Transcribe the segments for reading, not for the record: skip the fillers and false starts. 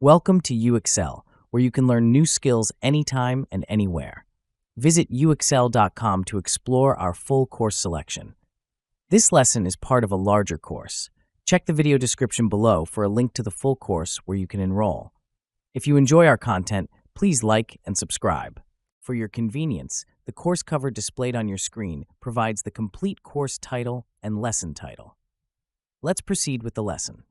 Welcome to UXL, where you can learn new skills anytime and anywhere. Visit uxl.com to explore our full course selection. This lesson is part of a larger course. Check the video description below for a link to the full course where you can enroll. If you enjoy our content, please like and subscribe. For your convenience, the course cover displayed on your screen provides the complete course title and lesson title. Let's proceed with the lesson.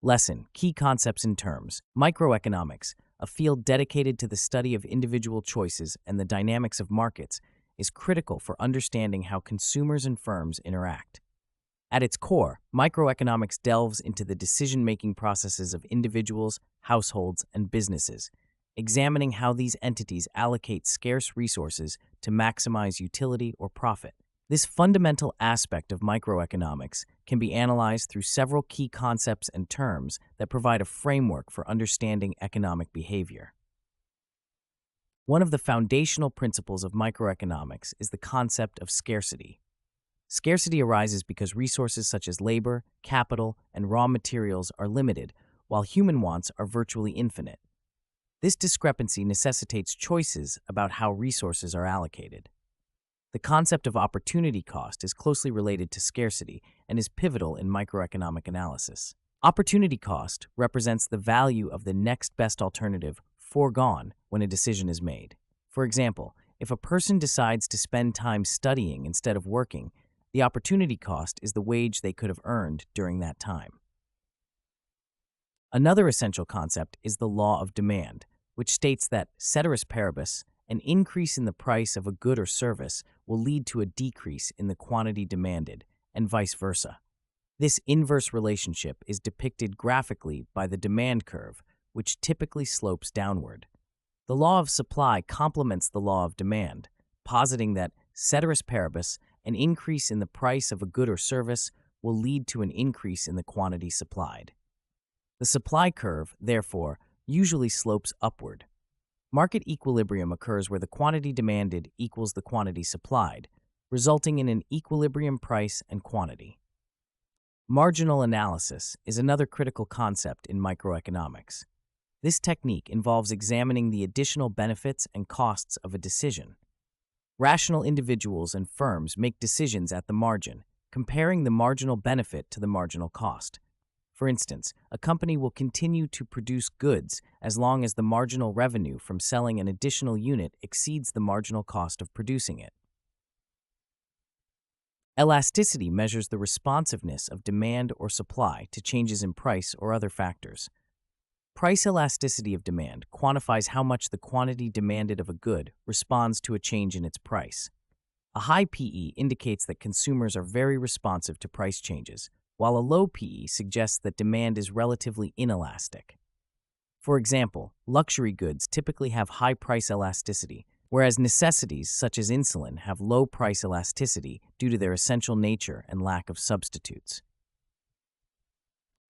Lesson: Key Concepts and Terms. Microeconomics, a field dedicated to the study of individual choices and the dynamics of markets, is critical for understanding how consumers and firms interact. At its core, microeconomics delves into the decision-making processes of individuals, households, and businesses, examining how these entities allocate scarce resources to maximize utility or profit. This fundamental aspect of microeconomics can be analyzed through several key concepts and terms that provide a framework for understanding economic behavior. One of the foundational principles of microeconomics is the concept of scarcity. Scarcity arises because resources such as labor, capital, and raw materials are limited, while human wants are virtually infinite. This discrepancy necessitates choices about how resources are allocated. The concept of opportunity cost is closely related to scarcity and is pivotal in microeconomic analysis. Opportunity cost represents the value of the next best alternative foregone when a decision is made. For example, if a person decides to spend time studying instead of working, the opportunity cost is the wage they could have earned during that time. Another essential concept is the law of demand, which states that, ceteris paribus, an increase in the price of a good or service will lead to a decrease in the quantity demanded, and vice versa. This inverse relationship is depicted graphically by the demand curve, which typically slopes downward. The law of supply complements the law of demand, positing that, ceteris paribus, an increase in the price of a good or service will lead to an increase in the quantity supplied. The supply curve, therefore, usually slopes upward. Market equilibrium occurs where the quantity demanded equals the quantity supplied, resulting in an equilibrium price and quantity. Marginal analysis is another critical concept in microeconomics. This technique involves examining the additional benefits and costs of a decision. Rational individuals and firms make decisions at the margin, comparing the marginal benefit to the marginal cost. For instance, a company will continue to produce goods as long as the marginal revenue from selling an additional unit exceeds the marginal cost of producing it. Elasticity measures the responsiveness of demand or supply to changes in price or other factors. Price elasticity of demand quantifies how much the quantity demanded of a good responds to a change in its price. A high PE indicates that consumers are very responsive to price changes, while a low PE suggests that demand is relatively inelastic. For example, luxury goods typically have high price elasticity, whereas necessities such as insulin have low price elasticity due to their essential nature and lack of substitutes.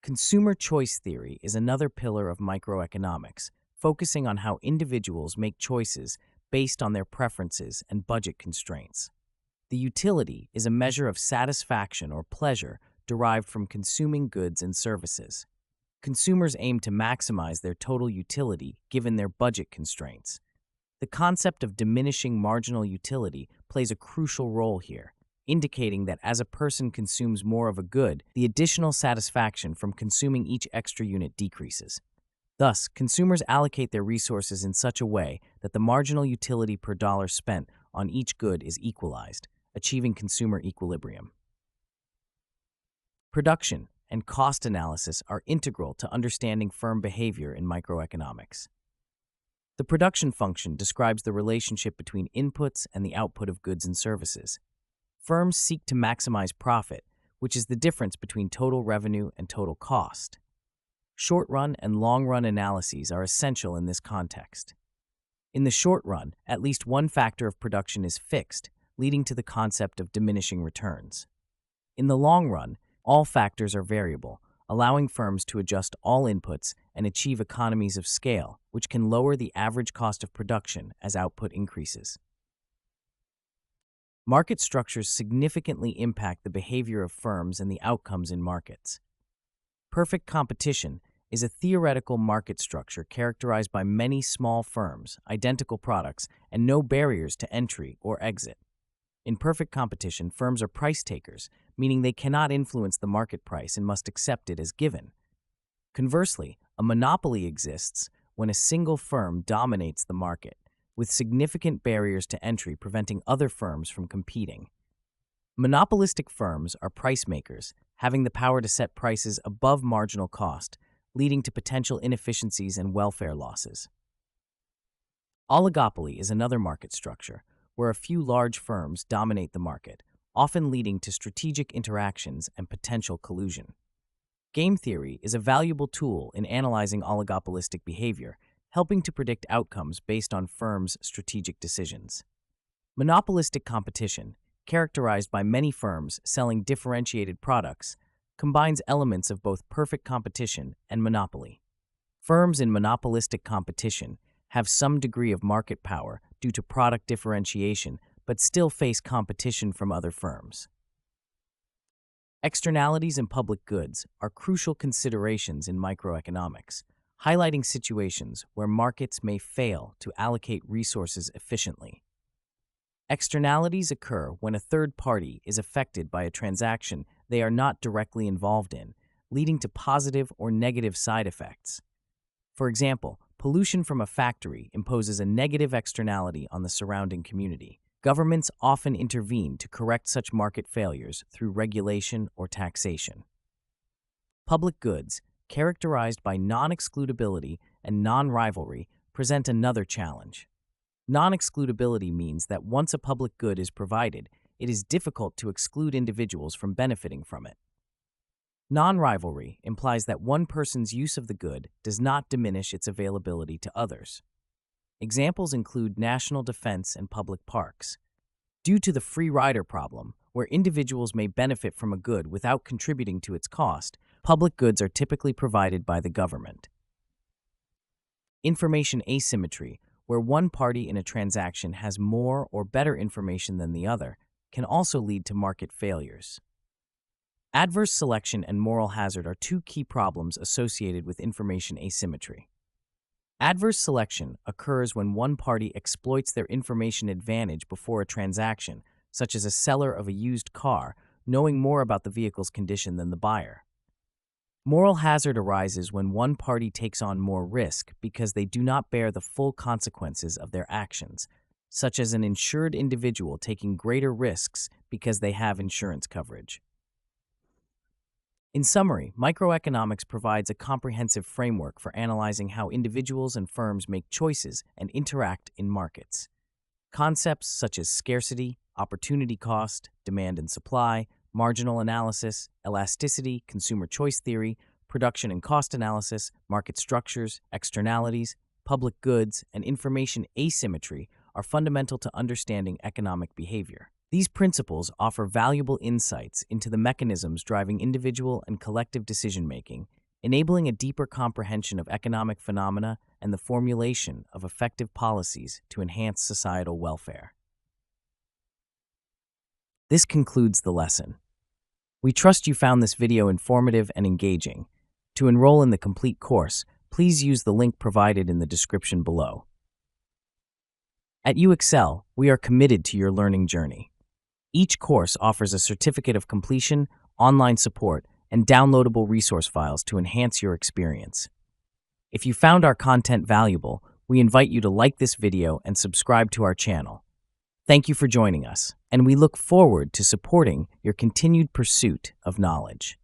Consumer choice theory is another pillar of microeconomics, focusing on how individuals make choices based on their preferences and budget constraints. The utility is a measure of satisfaction or pleasure derived from consuming goods and services. Consumers aim to maximize their total utility given their budget constraints. The concept of diminishing marginal utility plays a crucial role here, indicating that as a person consumes more of a good, the additional satisfaction from consuming each extra unit decreases. Thus, consumers allocate their resources in such a way that the marginal utility per dollar spent on each good is equalized, achieving consumer equilibrium. Production and cost analysis are integral to understanding firm behavior in microeconomics. The production function describes the relationship between inputs and the output of goods and services. Firms seek to maximize profit, which is the difference between total revenue and total cost. Short-run and long-run analyses are essential in this context. In the short run, at least one factor of production is fixed, leading to the concept of diminishing returns. In the long run, all factors are variable, allowing firms to adjust all inputs and achieve economies of scale, which can lower the average cost of production as output increases. Market structures significantly impact the behavior of firms and the outcomes in markets. Perfect competition is a theoretical market structure characterized by many small firms, identical products, and no barriers to entry or exit. In perfect competition, firms are price takers, meaning they cannot influence the market price and must accept it as given. Conversely, a monopoly exists when a single firm dominates the market, with significant barriers to entry preventing other firms from competing. Monopolistic firms are price makers, having the power to set prices above marginal cost, leading to potential inefficiencies and welfare losses. Oligopoly is another market structure, where a few large firms dominate the market, often leading to strategic interactions and potential collusion. Game theory is a valuable tool in analyzing oligopolistic behavior, helping to predict outcomes based on firms' strategic decisions. Monopolistic competition, characterized by many firms selling differentiated products, combines elements of both perfect competition and monopoly. Firms in monopolistic competition have some degree of market power due to product differentiation, but still face competition from other firms. Externalities and public goods are crucial considerations in microeconomics, highlighting situations where markets may fail to allocate resources efficiently. Externalities occur when a third party is affected by a transaction they are not directly involved in, leading to positive or negative side effects. For example, pollution from a factory imposes a negative externality on the surrounding community. Governments often intervene to correct such market failures through regulation or taxation. Public goods, characterized by non-excludability and non-rivalry, present another challenge. Non-excludability means that once a public good is provided, it is difficult to exclude individuals from benefiting from it. Non-rivalry implies that one person's use of the good does not diminish its availability to others. Examples include national defense and public parks. Due to the free rider problem, where individuals may benefit from a good without contributing to its cost, public goods are typically provided by the government. Information asymmetry, where one party in a transaction has more or better information than the other, can also lead to market failures. Adverse selection and moral hazard are two key problems associated with information asymmetry. Adverse selection occurs when one party exploits their information advantage before a transaction, such as a seller of a used car, knowing more about the vehicle's condition than the buyer. Moral hazard arises when one party takes on more risk because they do not bear the full consequences of their actions, such as an insured individual taking greater risks because they have insurance coverage. In summary, microeconomics provides a comprehensive framework for analyzing how individuals and firms make choices and interact in markets. Concepts such as scarcity, opportunity cost, demand and supply, marginal analysis, elasticity, consumer choice theory, production and cost analysis, market structures, externalities, public goods, and information asymmetry are fundamental to understanding economic behavior. These principles offer valuable insights into the mechanisms driving individual and collective decision-making, enabling a deeper comprehension of economic phenomena and the formulation of effective policies to enhance societal welfare. This concludes the lesson. We trust you found this video informative and engaging. To enroll in the complete course, please use the link provided in the description below. At UExcel, we are committed to your learning journey. Each course offers a certificate of completion, online support, and downloadable resource files to enhance your experience. If you found our content valuable, we invite you to like this video and subscribe to our channel. Thank you for joining us, and we look forward to supporting your continued pursuit of knowledge.